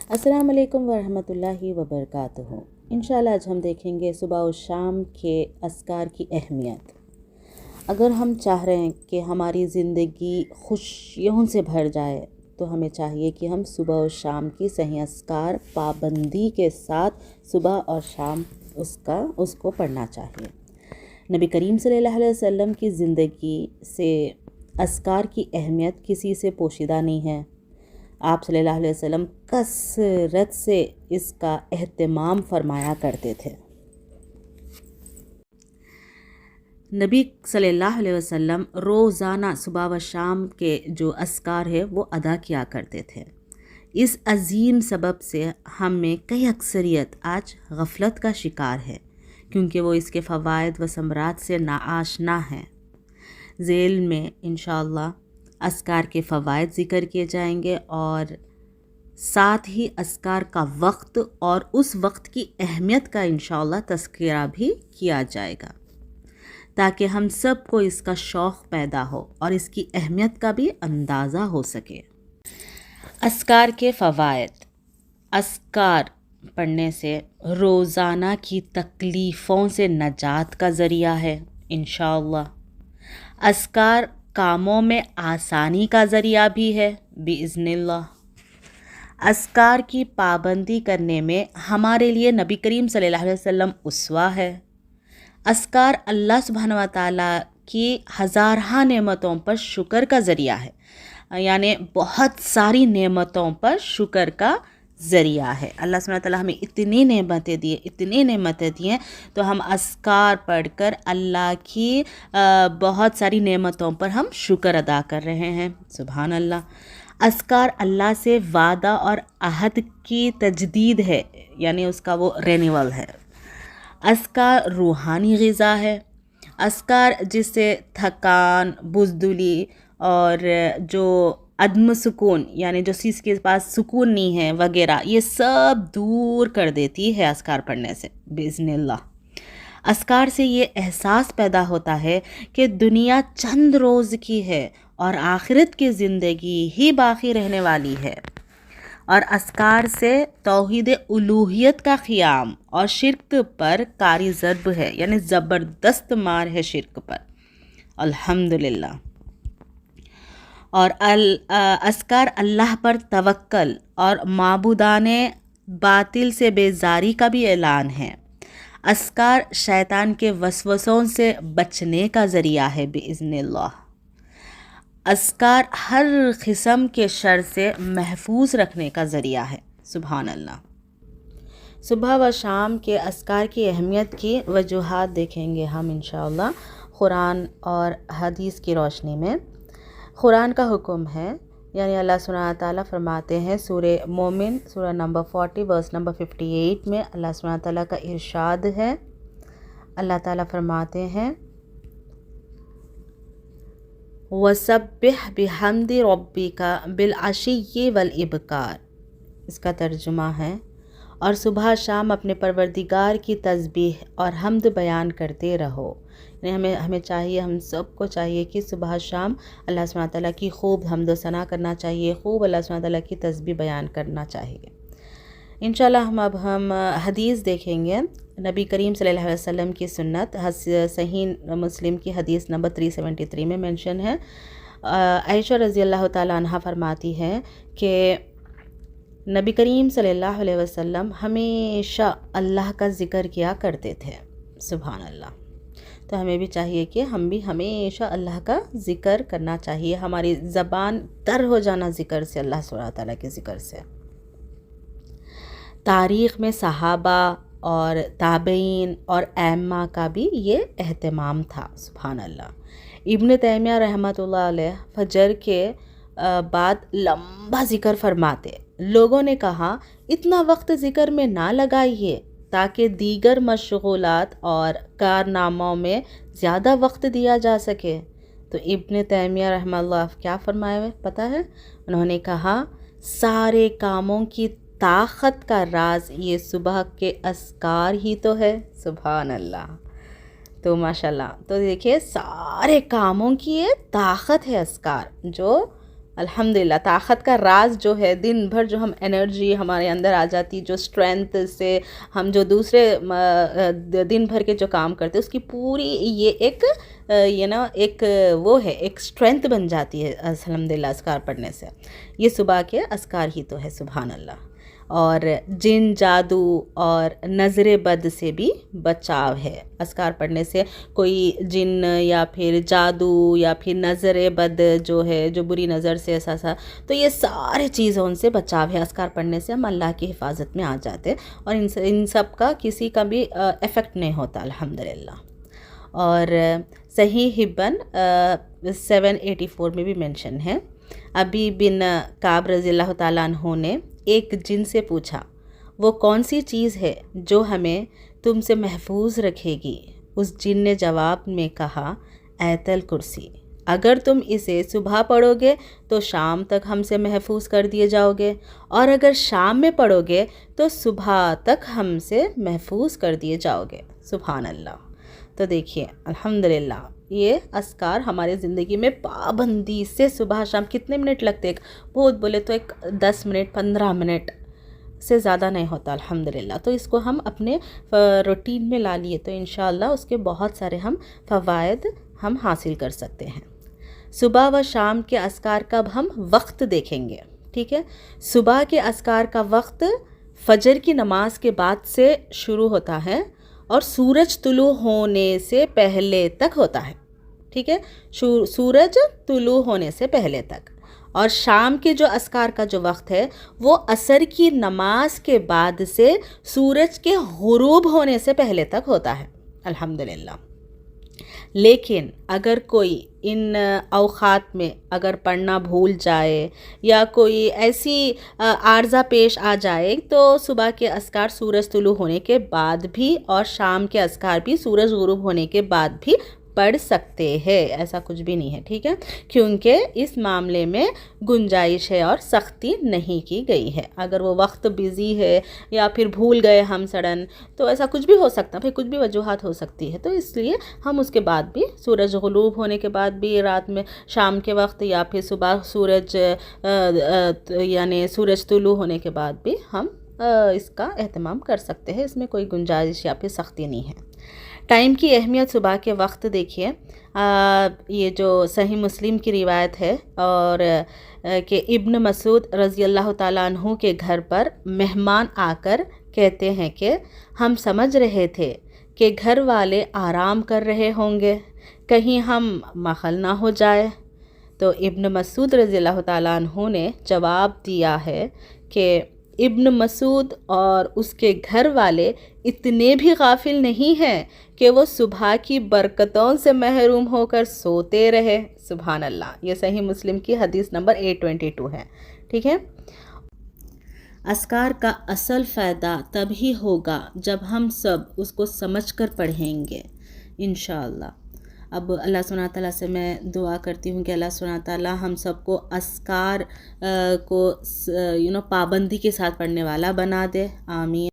السلام علیکم ورحمۃ اللہ وبرکاتہ۔ انشاءاللہ آج ہم دیکھیں گے صبح و شام کے اذکار کی اہمیت۔ اگر ہم چاہ رہے ہیں کہ ہماری زندگی خوشیوں سے بھر جائے تو ہمیں چاہیے کہ ہم صبح و شام کی صحیح اذکار پابندی کے ساتھ صبح اور شام اس کو پڑھنا چاہیے۔ نبی کریم صلی اللہ علیہ وسلم کی زندگی سے اذکار کی اہمیت کسی سے پوشیدہ نہیں ہے۔ آپ صلی اللہ علیہ وسلم کثرت سے اس کا اہتمام فرمایا کرتے تھے۔ نبی صلی اللہ علیہ وسلم روزانہ صبح و شام کے جو اذکار ہے وہ ادا کیا کرتے تھے۔ اس عظیم سبب سے ہم میں کئی اکثریت آج غفلت کا شکار ہے، کیونکہ وہ اس کے فوائد و ثمرات سے ناآشنا ہیں۔ ذیل میں انشاءاللہ اذکار کے فوائد ذکر کیے جائیں گے اور ساتھ ہی اذکار کا وقت اور اس وقت کی اہمیت کا انشاءاللہ تذکرہ بھی کیا جائے گا، تاکہ ہم سب کو اس کا شوق پیدا ہو اور اس کی اہمیت کا بھی اندازہ ہو سکے۔ اذکار کے فوائد۔ اذکار پڑھنے سے روزانہ کی تکلیفوں سے نجات کا ذریعہ ہے انشاءاللہ۔ اذکار کاموں میں آسانی کا ذریعہ بھی ہے بِإِذْنِ اللہ۔ اذکار کی پابندی کرنے میں ہمارے لیے نبی کریم صلی اللہ علیہ وسلم اسوہ ہے۔ اذکار اللہ سبحانہ و تعالیٰ کی ہزارہ نعمتوں پر شکر کا ذریعہ ہے، یعنی بہت ساری نعمتوں پر شکر کا ذریعہ ہے۔ اللہ سبحانہ وتعالیٰ ہمیں اتنی نعمتیں دی ہیں تو ہم اذکار پڑھ کر اللہ کی بہت ساری نعمتوں پر ہم شکر ادا کر رہے ہیں۔ سبحان اللہ۔ اذکار اللہ سے وعدہ اور عہد کی تجدید ہے، یعنی اس کا وہ رینیول ہے۔ اذکار روحانی غذا ہے۔ اذکار جس سے تھکان، بزدلی اور جو عدم سکون، یعنی جو چیز کے پاس سکون نہیں ہے وغیرہ، یہ سب دور کر دیتی ہے اذکار پڑھنے سے بِإِذْنِ اللہ۔ اذکار سے یہ احساس پیدا ہوتا ہے کہ دنیا چند روز کی ہے اور آخرت کی زندگی ہی باقی رہنے والی ہے، اور اذکار سے توحید الوہیت کا قیام اور شرک پر کاری ضرب ہے، یعنی زبردست مار ہے شرک پر الحمدللہ۔ اور اذکار اللہ پر توکل اور معبودان باطل سے بیزاری کا بھی اعلان ہے۔ اذکار شیطان کے وسوسوں سے بچنے کا ذریعہ ہے بِإِذْنِ اللہ۔ اذکار ہر قسم کے شر سے محفوظ رکھنے کا ذریعہ ہے۔ سبحان اللہ۔ صبح و شام کے اذکار کی اہمیت کی وجوہات دیکھیں گے ہم انشاءاللہ قرآن اور حدیث کی روشنی میں۔ قرآن کا حکم ہے، یعنی اللہ سبحانہ تعالیٰ فرماتے ہیں سورہ مومن سورہ نمبر 40 ورس نمبر 58 میں اللہ سبحانہ تعالیٰ کا ارشاد ہے۔ اللہ تعالیٰ فرماتے ہیں وَسَبِّحْ بِحَمْدِ رَبِّكَ بِالْعَشِيِّ وَالْإِبْكَارِ، اس کا ترجمہ ہے، اور صبح شام اپنے پروردگار کی تسبیح اور حمد بیان کرتے رہو۔ یعنی ہمیں چاہیے، ہم سب کو چاہیے کہ صبح شام اللہ سبحانہ تعالیٰ کی خوب حمد و ثنا کرنا چاہیے، خوب اللہ سبحانہ تعالیٰ کی تسبیح بیان کرنا چاہیے۔ انشاءاللہ ہم حدیث دیکھیں گے۔ نبی کریم صلی اللہ علیہ وسلم کی سنت صحیح مسلم کی حدیث نمبر 373 میں منشن ہے۔ عائشہ رضی اللہ تعالیٰ عنہ فرماتی ہے کہ نبی کریم صلی اللہ علیہ وسلم ہمیشہ اللہ کا ذکر کیا کرتے تھے۔ سبحان اللہ۔ تو ہمیں بھی چاہیے کہ ہم بھی ہمیشہ اللہ کا ذکر کرنا چاہیے، ہماری زبان تر ہو جانا ذکر سے، اللہ سبحانہ تعالیٰ کے ذکر سے۔ تاریخ میں صحابہ اور تابعین اور ائمہ کا بھی یہ اہتمام تھا۔ سبحان اللہ۔ ابن تیمیہ رحمۃ اللہ علیہ فجر کے بعد لمبا ذکر فرماتے۔ لوگوں نے کہا اتنا وقت ذکر میں نہ لگائیے تاکہ دیگر مشغولات اور کارناموں میں زیادہ وقت دیا جا سکے۔ تو ابن تیمیہ رحمہ اللہ کیا فرمائے ہوئے پتہ ہے؟ انہوں نے کہا سارے کاموں کی طاقت کا راز یہ صبح کے اذکار ہی تو ہے۔ سبحان اللہ۔ تو ماشاءاللہ، تو دیکھیے سارے کاموں کی یہ طاقت ہے اذکار، جو الحمدللہ طاقت کا راز جو ہے، دن بھر جو ہم انرجی ہمارے اندر آ جاتی، جو اسٹرینتھ سے ہم جو دوسرے دن بھر کے جو کام کرتے اس کی پوری یہ ایک ایک وہ ہے، ایک اسٹرینتھ بن جاتی ہے الحمدللہ اذکار پڑھنے سے. یہ صبح کے اذکار ہی تو ہے، سبحان اللہ. اور جن، جادو اور نظر بد سے بھی بچاؤ ہے اذکار پڑھنے سے. کوئی جن یا پھر جادو یا پھر نظر بد جو ہے، جو بری نظر سے ایسا تو یہ سارے چیزوں ان سے بچاؤ ہے. اذکار پڑھنے سے ہم اللہ کی حفاظت میں آ جاتے اور ان سب کا کسی کا بھی افیکٹ نہیں ہوتا الحمدللہ. اور صحیح ابن 784 میں بھی مینشن ہے. ابی بن کعب رضی اللہ تعالیٰ عنہ نے ایک جن سے پوچھا، وہ کون سی چیز ہے جو ہمیں تم سے محفوظ رکھے گی؟ اس جن نے جواب میں کہا، آیت الکرسی. اگر تم اسے صبح پڑھو گے تو شام تک ہم سے محفوظ کر دیے جاؤ گے، اور اگر شام میں پڑھو گے تو صبح تک ہم سے محفوظ کر دیے جاؤ گے. سبحان اللہ. تو دیکھیے الحمدللہ یہ اذکار ہمارے زندگی میں پابندی سے صبح شام کتنے منٹ لگتے، بہت بولے تو 10 منٹ 15 منٹ سے زیادہ نہیں ہوتا الحمدللہ. تو اس کو ہم اپنے روٹین میں لا لیے تو انشاءاللہ اس کے بہت سارے ہم فوائد ہم حاصل کر سکتے ہیں. صبح و شام کے اذکار کا اب ہم وقت دیکھیں گے. ٹھیک ہے، صبح کے اذکار کا وقت فجر کی نماز کے بعد سے شروع ہوتا ہے اور سورج طلوع ہونے سے پہلے تک ہوتا ہے. ٹھیک ہے، سورج طلوع ہونے سے پہلے تک. اور شام کے جو اذکار کا جو وقت ہے وہ عصر کی نماز کے بعد سے سورج کے غروب ہونے سے پہلے تک ہوتا ہے الحمدللہ. لیکن اگر کوئی ان اوقات میں اگر پڑھنا بھول جائے یا کوئی ایسی عارضہ پیش آ جائے تو صبح کے اذکار سورج طلوع ہونے کے بعد بھی اور شام کے اذکار بھی سورج غروب ہونے کے بعد بھی پڑھ سکتے ہیں. ایسا کچھ بھی نہیں ہے. ٹھیک ہے، کیونکہ اس معاملے میں گنجائش ہے اور سختی نہیں کی گئی ہے. اگر وہ وقت بیزی ہے یا پھر بھول گئے ہم سڈن تو ایسا کچھ بھی ہو سکتا، پھر کچھ بھی وجوہات ہو سکتی ہے. تو اس لیے ہم اس کے بعد بھی سورج غروب ہونے کے بعد بھی رات میں شام کے وقت یا پھر صبح سورج سورج طلوع ہونے کے بعد بھی ہم اس کا اہتمام کر سکتے ہیں. اس میں کوئی گنجائش یا پھر سختی نہیں ہے. ٹائم کی اہمیت صبح کے وقت دیکھیے، یہ جو صحیح مسلم کی روایت ہے اور کہ ابن مسعود رضی اللہ تعالیٰ عنہ کے گھر پر مہمان آ کر کہتے ہیں کہ ہم سمجھ رہے تھے کہ گھر والے آرام کر رہے ہوں گے، کہیں ہم مخل نہ ہو جائے. تو ابن مسعود رضی اللہ تعالیٰ عنہ نے جواب دیا ہے کہ ابن مسعود اور اس کے گھر والے اتنے بھی غافل نہیں ہیں کہ وہ صبح کی برکتوں سے محروم ہو کر سوتے رہے. سبحان اللہ. یہ صحیح مسلم کی حدیث نمبر 822 ہے. ٹھیک ہے، اذکار کا اصل فائدہ تب ہی ہوگا جب ہم سب اس کو سمجھ کر پڑھیں گے انشاءاللہ. اب اللہ سبحانہ تعالیٰ سے میں دعا کرتی ہوں کہ اللہ سبحانہ تعالیٰ ہم سب کو اذکار کو پابندی کے ساتھ پڑھنے والا بنا دے. آمین.